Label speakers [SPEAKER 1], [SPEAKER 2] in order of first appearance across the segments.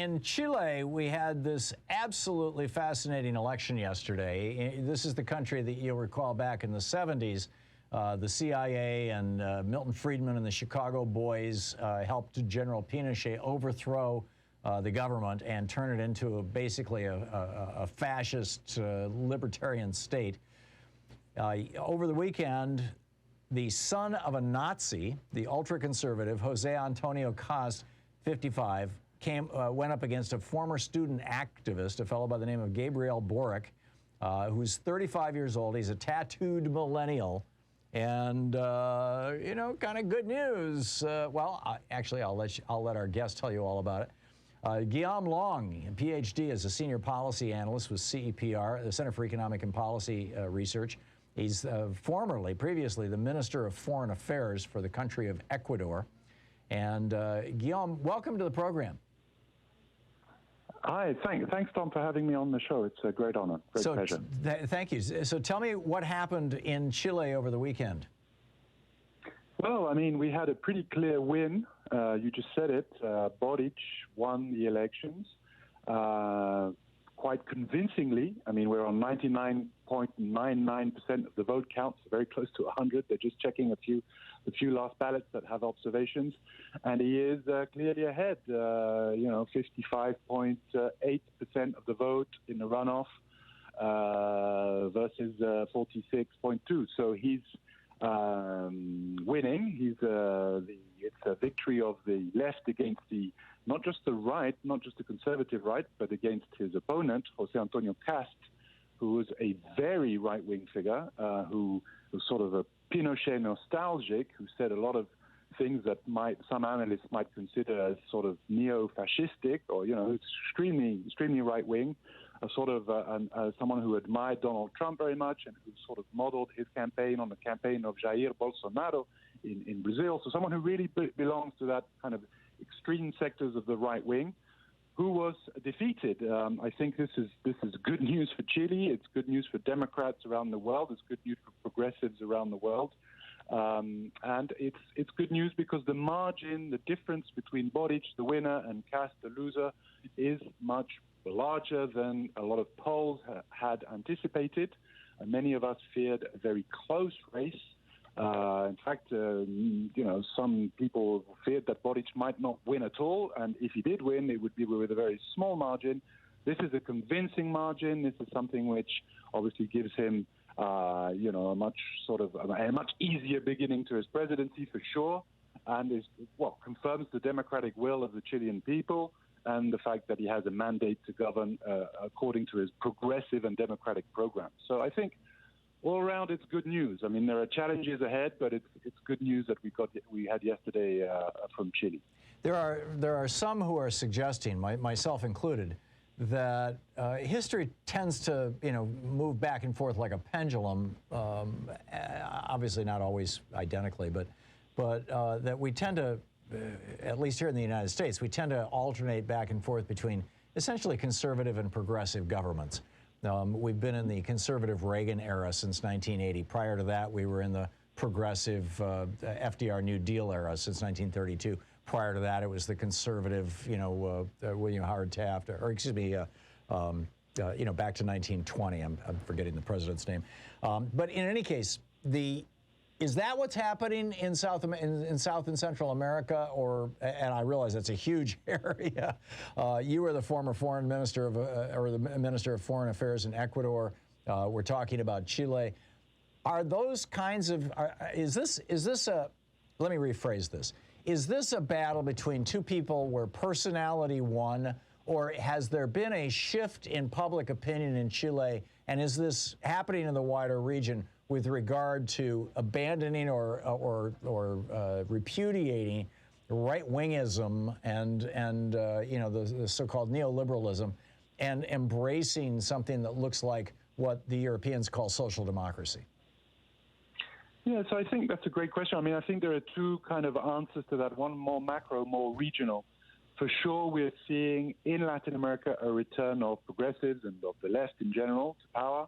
[SPEAKER 1] in Chile, we had this absolutely fascinating election yesterday. This is the country that you'll recall back in the 70s. The CIA and Milton Friedman and the Chicago Boys helped General Pinochet overthrow the government and turn it into basically a fascist libertarian state. Over the weekend, the son of a Nazi, the ultra-conservative Jose Antonio Cast, 55, went up against a former student activist, a fellow by the name of Gabriel Boric, who's 35 years old. He's a tattooed millennial. And, you know, kind of good news. Actually, I'll let our guest tell you all about it. Guillaume Long, a PhD, is a senior policy analyst with CEPR, the Center for Economic and Policy Research. He's previously, the Minister of Foreign Affairs for the country of Ecuador. And Guillaume, welcome to the program.
[SPEAKER 2] Hi, thanks, Tom, for having me on the show. It's a great honor, great pleasure.
[SPEAKER 1] Thank you. So tell me what happened in Chile over the weekend.
[SPEAKER 2] Well, I mean, we had a pretty clear win. You just said it. Boric won the elections quite convincingly. I mean, we're on 99.99% of the vote count, so very close to 100. They're just checking a few last ballots that have observations, and he is clearly ahead. 55.8% of the vote in the runoff versus 46.2. So he's winning. It's a victory of the left against not just the right, not just the conservative right, but against his opponent, Jose Antonio Cast, who was a very right-wing figure, who was sort of a Pinochet nostalgic, who said a lot of things that some analysts might consider as sort of neo-fascistic, or extremely right-wing, someone who admired Donald Trump very much and who sort of modeled his campaign on the campaign of Jair Bolsonaro in Brazil. So someone who really belongs to that kind of extreme sectors of the right wing, who was defeated. I think this is good news for Chile. It's good news for Democrats around the world. It's good news for progressives around the world. And it's good news because the margin, the difference between Boric, the winner, and Cast, the loser, is much larger than a lot of polls had anticipated. Many of us feared a very close race. In fact, some people feared that Boric might not win at all, and if he did win, it would be with a very small margin. This is a convincing margin. This is something which obviously gives him, a much easier beginning to his presidency for sure, and confirms the democratic will of the Chilean people and the fact that he has a mandate to govern according to his progressive and democratic program. So I think, all around, it's good news. I mean, there are challenges ahead, but it's good news that we had yesterday from Chile.
[SPEAKER 1] There are some who are suggesting, myself included, that history tends to move back and forth like a pendulum. Obviously, not always identically, but that we tend to, at least here in the United States, we tend to alternate back and forth between essentially conservative and progressive governments. We've been in the conservative Reagan era since 1980. Prior to that, we were in the progressive FDR New Deal era since 1932. Prior to that, it was the conservative, William Howard Taft, back to 1920. I'm forgetting the president's name. But in any case, is that what's happening in South and Central America? And I realize that's a huge area. You were the former foreign minister or the minister of foreign affairs in Ecuador. We're talking about Chile. Are those kinds of? Is this a? Let me rephrase this. Is this a battle between two people where personality won, or has there been a shift in public opinion in Chile? And is this happening in the wider region with regard to abandoning or repudiating right-wingism and the so-called neoliberalism, and embracing something that looks like what the Europeans call social democracy?
[SPEAKER 2] Yeah, so I think that's a great question. I mean, I think there are two kind of answers to that. One more macro, more regional. For sure, we're seeing in Latin America a return of progressives and of the left in general to power.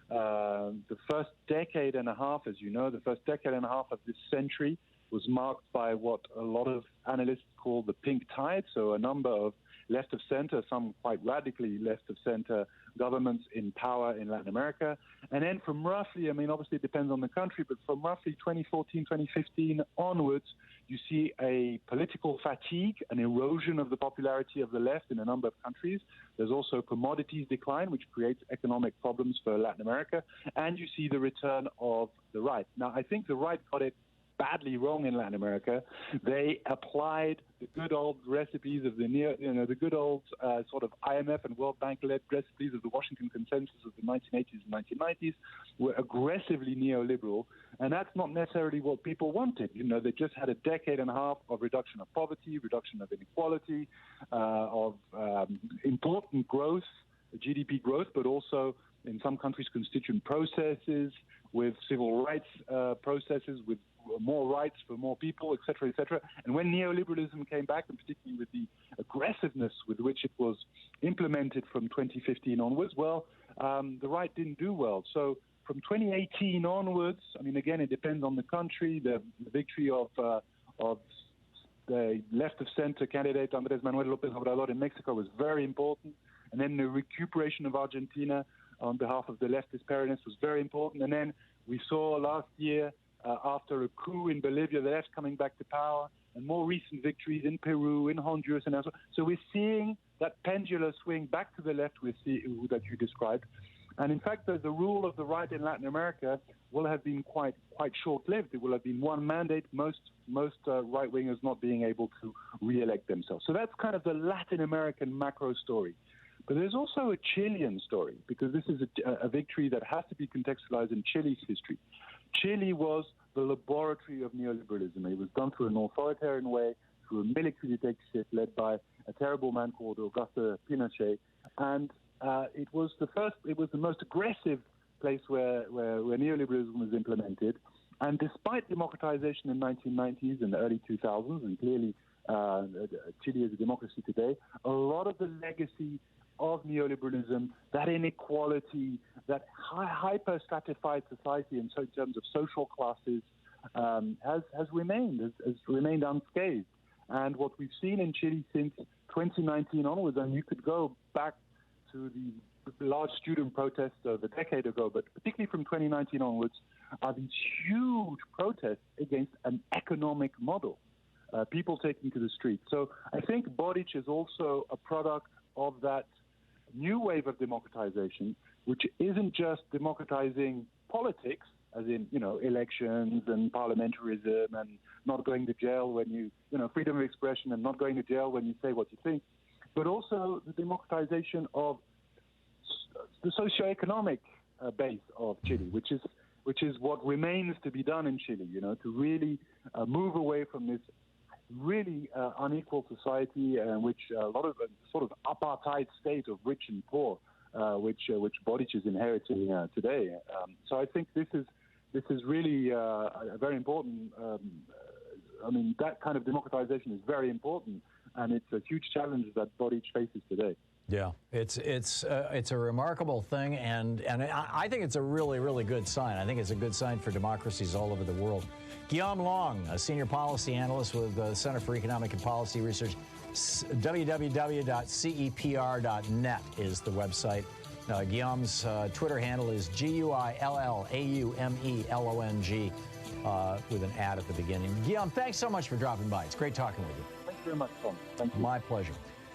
[SPEAKER 2] The first decade and a half, as you know, the first decade and a half of this century was marked by what a lot of analysts call the pink tide. So a number of left of center, some quite radically left of center governments in power in Latin America. And then from roughly, I mean, obviously it depends on the country, but from roughly 2014, 2015 onwards, you see a political fatigue, an erosion of the popularity of the left in a number of countries. There's also commodities decline, which creates economic problems for Latin America. And you see the return of the right. Now, I think the right got it badly wrong in Latin America. They applied the good old recipes of the good old sort of IMF and World Bank-led recipes of the Washington Consensus of the 1980s and 1990s, were aggressively neoliberal, and that's not necessarily what people wanted. You know, they just had a decade and a half of reduction of poverty, reduction of inequality, of important growth, GDP growth, but also in some countries constituent processes, with civil rights processes, with more rights for more people, et cetera, et cetera. And when neoliberalism came back, and particularly with the aggressiveness with which it was implemented from 2015 onwards, well, the right didn't do well. So from 2018 onwards, I mean, again, it depends on the country. The victory of the left-of-center candidate Andrés Manuel López Obrador in Mexico was very important. And then the recuperation of Argentina on behalf of the leftist Peronists was very important. And then we saw last year, after a coup in Bolivia, the left coming back to power, and more recent victories in Peru, in Honduras, and elsewhere. So we're seeing that pendular swing back to the left that you described. And in fact, the rule of the right in Latin America will have been quite short-lived. It will have been one mandate, most right-wingers not being able to re-elect themselves. So that's kind of the Latin American macro story. But there's also a Chilean story, because this is a victory that has to be contextualized in Chile's history. Chile was the laboratory of neoliberalism. It was done through an authoritarian way, through a military dictatorship led by a terrible man called Augusto Pinochet. And it was the most aggressive place where neoliberalism was implemented. And despite democratization in the 1990s and the early 2000s, and clearly Chile is a democracy today, a lot of the legacy of neoliberalism, that inequality, that hyper-stratified society in terms of social classes has remained unscathed. And what we've seen in Chile since 2019 onwards, and you could go back to the large student protests of a decade ago, but particularly from 2019 onwards, are these huge protests against an economic model, people taking to the streets. So I think Boric is also a product of that new wave of democratization, which isn't just democratizing politics, as in, elections and parliamentarism and not going to jail when you freedom of expression and not going to jail when you say what you think, but also the democratization of the socioeconomic base of Chile, which is what remains to be done in Chile, to really move away from this really unequal society in which a lot of sort of apartheid state of rich and poor, which Boric is inheriting today. So I think this is really a very important. That kind of democratization is very important, and it's a huge challenge that Boric faces today.
[SPEAKER 1] Yeah, it's a remarkable thing, and I think it's a really, really good sign. I think it's a good sign for democracies all over the world. Guillaume Long, a senior policy analyst with the Center for Economic and Policy Research, www.cepr.net is the website. Guillaume's Twitter handle is GUILLAUMELONG with an ad at the beginning. Guillaume, thanks so much for dropping by. It's great talking with you.
[SPEAKER 2] Thanks very much, Tom. Thank you.
[SPEAKER 1] My pleasure.